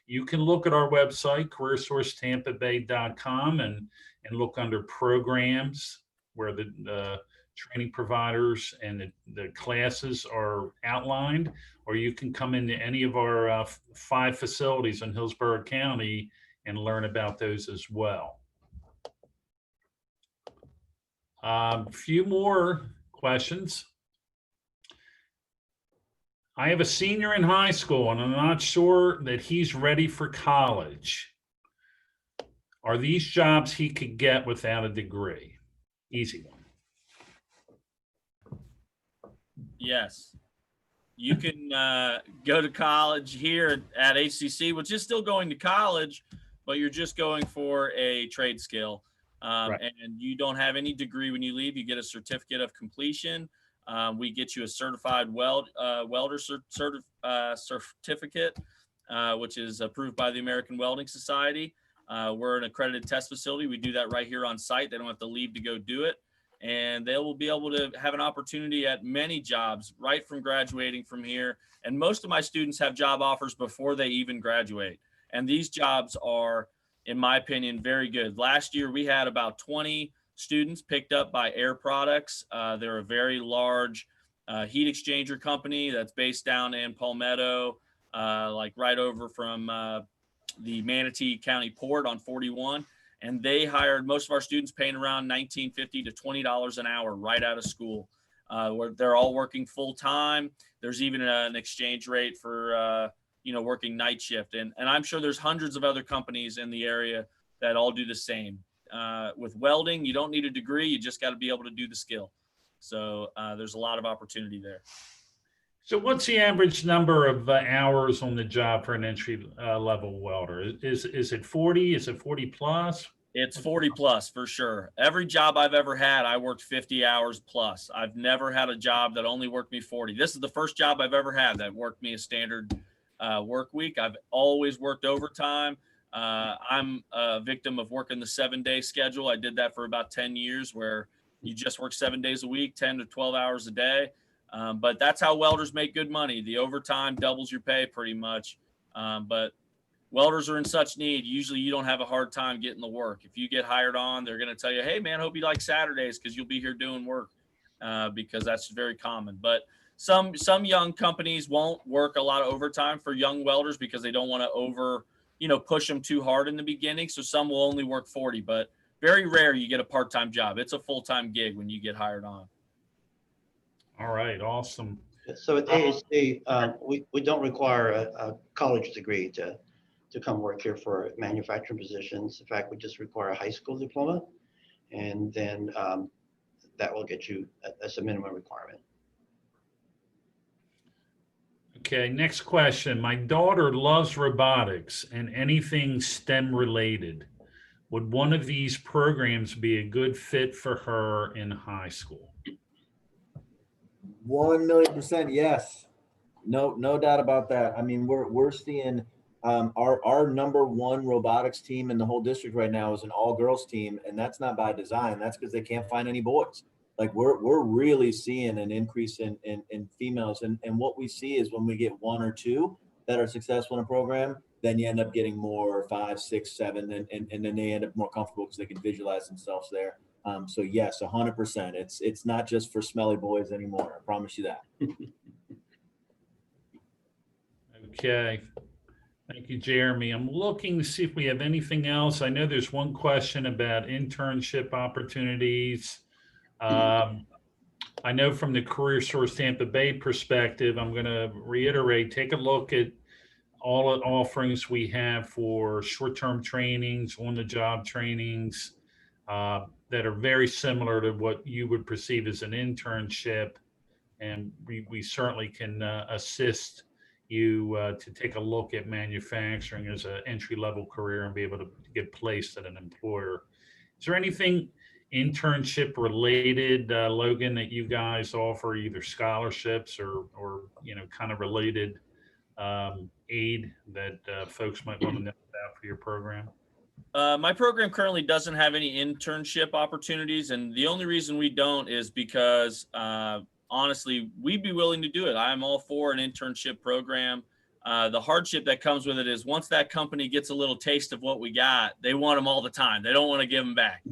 you can look at our website, careersourcetampabay.com, and look under programs where the training providers and the classes are outlined, or you can come into any of our 5 facilities in Hillsborough County and learn about those as well. A few more questions. I have a senior in high school and I'm not sure that he's ready for college. Are these jobs he could get without a degree? Easy one. yes. You can go to college here at HCC, which is still going to college, but you're just going for a trade skill. Right. And you don't have any degree when you leave. You get a certificate of completion. We get you a certified welder certificate, which is approved by the American Welding Society. We're an accredited test facility. We do that right here on site. They don't have to leave to go do it. And they will be able to have an opportunity at many jobs right from graduating from here. And most of my students have job offers before they even graduate. And these jobs are, in my opinion, very good. Last year, we had about 20 students picked up by Air Products. They're a very large heat exchanger company that's based down in Palmetto, like right over from the Manatee County Port on 41. And they hired most of our students paying around $19.50 to $20 an hour right out of school. Where they're all working full time. There's even an exchange rate for working night shift. And I'm sure there's hundreds of other companies in the area that all do the same. With welding, you don't need a degree. You just got to be able to do the skill. So there's a lot of opportunity there. So what's the average number of hours on the job for an entry level welder? Is it 40? Is it 40 plus? It's 40 plus for sure. Every job I've ever had, I worked 50 hours plus. I've never had a job that only worked me 40. This is the first job I've ever had that worked me a standard work week. I've always worked overtime. I'm a victim of working the 7-day schedule. I did that for about 10 years where you just work 7 days a week, 10 to 12 hours a day. But that's how welders make good money. The overtime doubles your pay pretty much. But welders are in such need. Usually you don't have a hard time getting the work. If you get hired on, they're going to tell you, hey, man, hope you like Saturdays because you'll be here doing work because that's very common. But some young companies won't work a lot of overtime for young welders because they don't want to push them too hard in the beginning. So some will only work 40, but very rare you get a part-time job. It's a full-time gig when you get hired on. All right, awesome. So at AHC, we don't require a college degree to come work here for manufacturing positions. In fact, we just require a high school diploma, and then that will get you as a minimum requirement. Okay, next question. My daughter loves robotics and anything STEM related. Would one of these programs be a good fit for her in high school? 1,000,000% yes. No doubt about that. I mean, we're seeing our number one robotics team in the whole district right now is an all girls team, and that's not by design. That's because they can't find any boys. Like we're really seeing an increase in females, and what we see is when we get 1 or 2 that are successful in a program, then you end up getting more 5, 6, 7, and then they end up more comfortable because they can visualize themselves there. So yes, 100%. It's not just for smelly boys anymore. I promise you that. Okay. Thank you, Jeremy. I'm looking to see if we have anything else. I know there's one question about internship opportunities. I know from the Career Source Tampa Bay perspective, I'm going to reiterate, take a look at all the offerings we have for short-term trainings, on-the-job trainings that are very similar to what you would perceive as an internship. And we certainly can assist you to take a look at manufacturing as an entry-level career and be able to get placed at an employer. Is there anything internship related, Logan, that you guys offer, either scholarships or kind of related aid that folks might want to know about for your program? My program currently doesn't have any internship opportunities, and the only reason we don't is because honestly, we'd be willing to do it. I'm all for an internship program. The hardship that comes with it is once that company gets a little taste of what we got, they want them all the time. They don't want to give them back.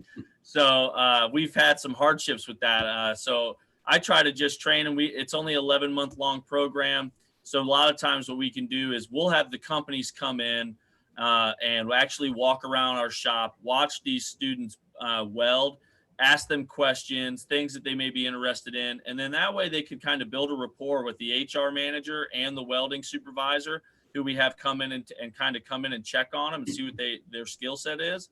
So we've had some hardships with that. So I try to just train, and it's only 11-month long program. So a lot of times what we can do is we'll have the companies come in and actually walk around our shop, watch these students weld, ask them questions, things that they may be interested in. And then that way they can kind of build a rapport with the HR manager and the welding supervisor who we have come in and kind of come in and check on them and see what their skill set is.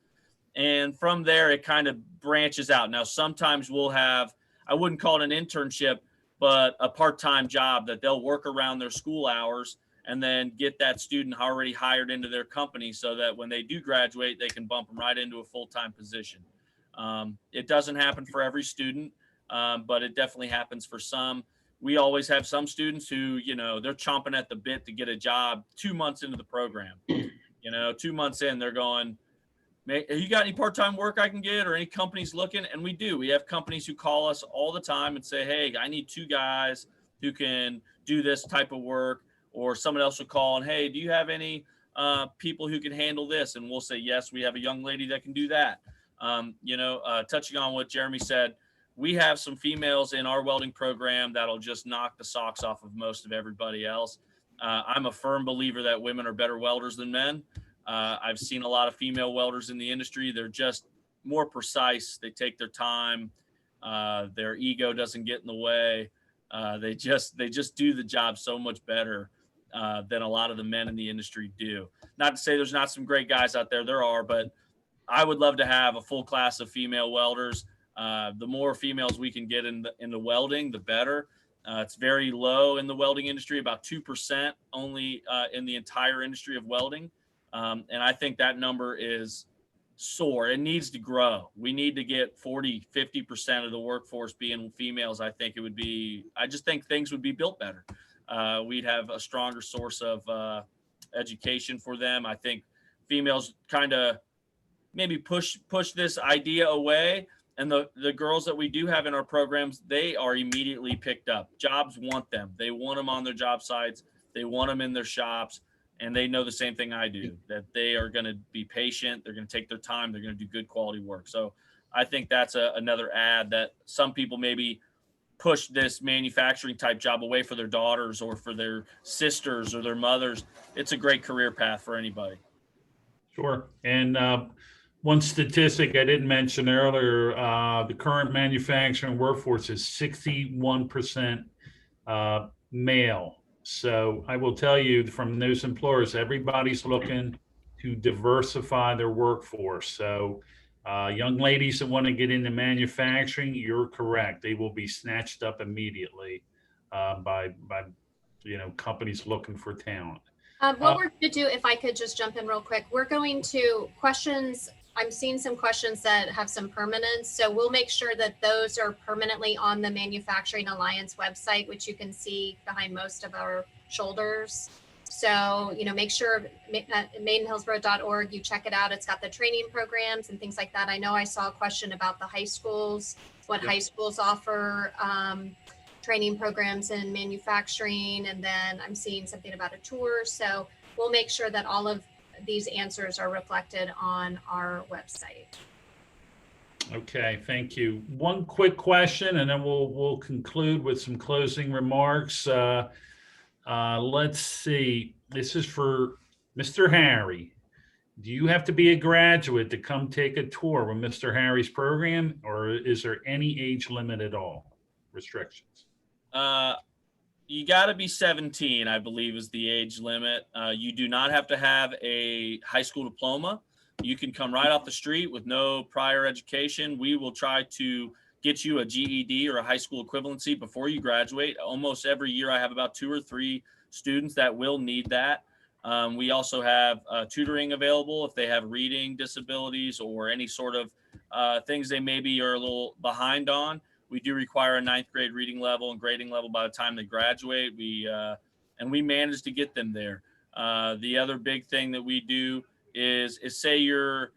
And from there, it kind of branches out. Now, sometimes we'll have, I wouldn't call it an internship, but a part-time job that they'll work around their school hours and then get that student already hired into their company so that when they do graduate, they can bump them right into a full-time position. It doesn't happen for every student. but it definitely happens for some. We always have some students who, they're chomping at the bit to get a job 2 months into the program. 2 months in, they're going, you got any part-time work I can get or any companies looking? And we do. We have companies who call us all the time and say, hey, I need 2 guys who can do this type of work. Or someone else will call and, hey, do you have any people who can handle this? And we'll say, yes, we have a young lady that can do that. Touching on what Jeremy said, we have some females in our welding program that'll just knock the socks off of most of everybody else. I'm a firm believer that women are better welders than men. I've seen a lot of female welders in the industry. They're just more precise. They take their time. Their ego doesn't get in the way. They just do the job so much better than a lot of the men in the industry do. Not to say there's not some great guys out there. There are, but I would love to have a full class of female welders. The more females we can get in the welding, the better. It's very low in the welding industry, about 2% only in the entire industry of welding. And I think that number is soar. It needs to grow. We need to get 40, 50% of the workforce being females. I just think things would be built better. We'd have a stronger source of education for them. I think females kind of maybe push this idea away. And the girls that we do have in our programs, they are immediately picked up. Jobs want them. They want them on their job sites. They want them in their shops. And they know the same thing I do, that they are going to be patient. They're going to take their time. They're going to do good quality work. So I think that's another ad that some people maybe push this manufacturing type job away for their daughters or for their sisters or their mothers. It's a great career path for anybody. Sure. And one statistic I didn't mention earlier, the current manufacturing workforce is 61% male. So I will tell you from those employers, everybody's looking to diversify their workforce. So young ladies that want to get into manufacturing, you're correct. They will be snatched up immediately by companies looking for talent. What we're going to do, if I could just jump in real quick, we're going to questions. I'm seeing some questions that have some permanence. So we'll make sure that those are permanently on the Manufacturing Alliance website, which you can see behind most of our shoulders. So, make sure maidehillsborough.org, you check it out. It's got the training programs and things like that. I know I saw a question about the high schools, what high schools offer training programs in manufacturing. And then I'm seeing something about a tour. So we'll make sure that all of these answers are reflected on our website. Okay, thank you. One quick question, and then we'll conclude with some closing remarks. Let's see. This is for Mr. Harry. Do you have to be a graduate to come take a tour with Mr. Harry's program, or is there any age limit at all? Restrictions? You got to be 17, I believe, is the age limit. You do not have to have a high school diploma. You can come right off the street with no prior education. We will try to get you a GED or a high school equivalency before you graduate. Almost every year, I have about 2 or 3 students that will need that. We also have tutoring available if they have reading disabilities or any sort of things they maybe are a little behind on. We do require a 9th grade reading level and grading level by the time they graduate. And we manage to get them there. The other big thing that we do is say you're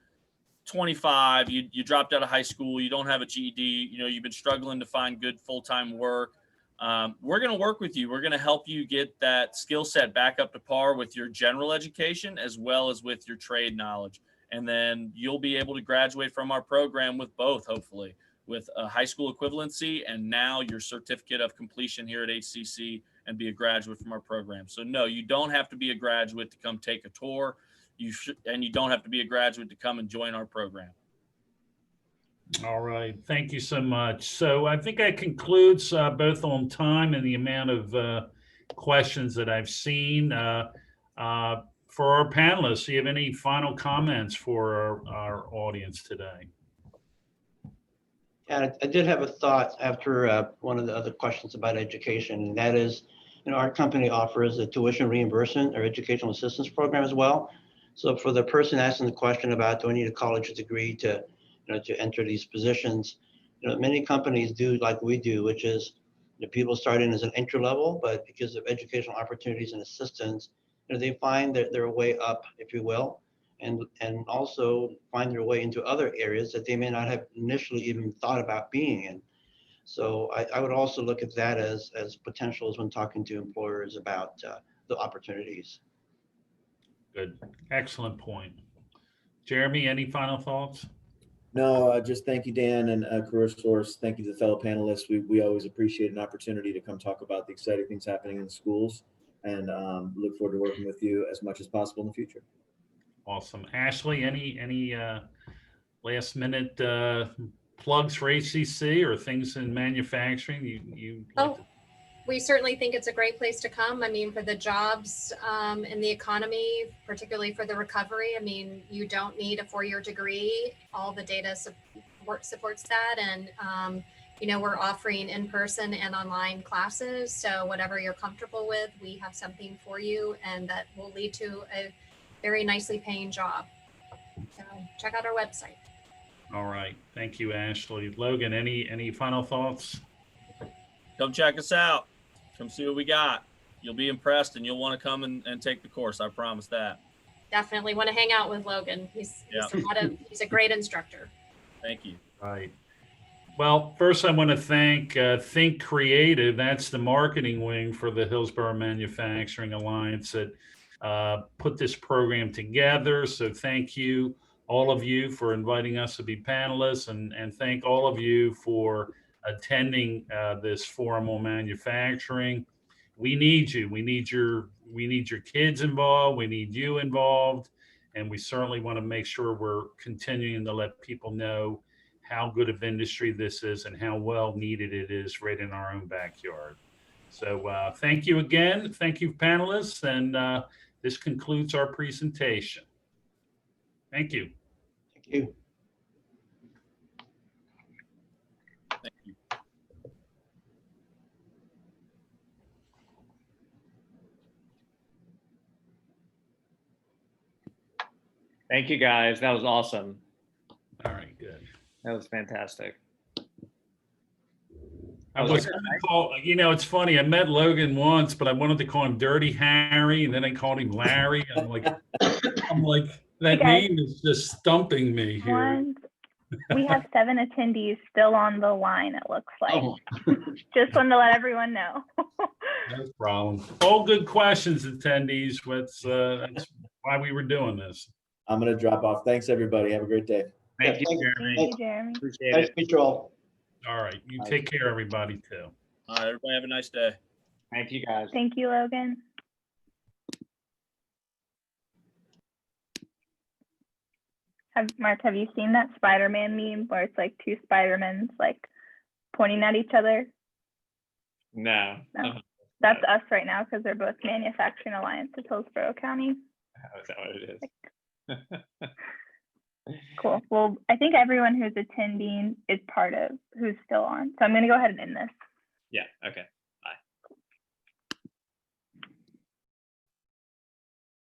25, you dropped out of high school, you don't have a GED, you've been struggling to find good full-time work. We're going to work with you. We're going to help you get that skill set back up to par with your general education as well as with your trade knowledge. And then you'll be able to graduate from our program with both, hopefully, with a high school equivalency and now your certificate of completion here at HCC and be a graduate from our program. So no, you don't have to be a graduate to come take a tour. And you don't have to be a graduate to come and join our program. All right. Thank you so much. So I think that concludes both on time and the amount of questions that I've seen. For our panelists, do you have any final comments for our audience today? And I did have a thought after one of the other questions about education, and that is, our company offers a tuition reimbursement or educational assistance program as well. So for the person asking the question about, do I need a college degree to enter these positions, Many companies do like we do, which is people start in as an entry level, but because of educational opportunities and assistance, they find their way up, if you will, and also find their way into other areas that they may not have initially even thought about being in. So I would also look at that as potentials when talking to employers about the opportunities. Good. Excellent point. Jeremy, any final thoughts? No, just thank you, Dan, and Career Source. Thank you to the fellow panelists. We always appreciate an opportunity to come talk about the exciting things happening in the schools, and look forward to working with you as much as possible in the future. Awesome. Ashley, any last minute plugs for HCC or things in manufacturing you like to- We certainly think it's a great place to come. I mean, for the jobs and the economy, particularly for the recovery. I mean, you don't need a 4-year degree. All the data supports that. And, we're offering in-person and online classes. So whatever you're comfortable with, we have something for you, and that will lead to a very nicely paying job. So check out our website. All right. Thank you, Ashley. Logan, any final thoughts? Come check us out. Come see what we got. You'll be impressed, and you'll want to come and take the course. I promise that. Definitely want to hang out with Logan. He's a great instructor. Thank you. Right. Well, first I want to thank Think Creative. That's the marketing wing for the Hillsborough Manufacturing Alliance that put this program together. So thank you, all of you, for inviting us to be panelists, and thank all of you for attending this forum on manufacturing. We need you. We need your kids involved. We need you involved, and we certainly want to make sure we're continuing to let people know how good of industry this is and how well needed it is right in our own backyard. So thank you again. Thank you, panelists, and this concludes our presentation. Thank you. Thank you. Thank you. Thank you, guys. That was awesome. All right, good. That was fantastic. I was going to call, it's funny. I met Logan once, but I wanted to call him Dirty Harry, and then I called him Larry. I'm like, that name is just stumping me here. We have 7 attendees still on the line, it looks like. Oh. Just wanted to let everyone know. No problem. All good questions, attendees. That's why we were doing this. I'm going to drop off. Thanks, everybody. Have a great day. Thank you, thank you. Jeremy. Thank you, Jeremy. Appreciate Nice it. to meet you all. All right. You take care, everybody, too. All right, everybody have a nice day. Thank you, guys. Thank you, Logan. Mark, have you seen that Spider-Man meme where it's like 2 Spider-Mans like pointing at each other? No. No. That's us right now because they're both Manufacturing Alliance of Hillsborough County. Is that what it is? Cool. Well, I think everyone who's attending is part of who's still on. So I'm going to go ahead and end this. Yeah. Okay.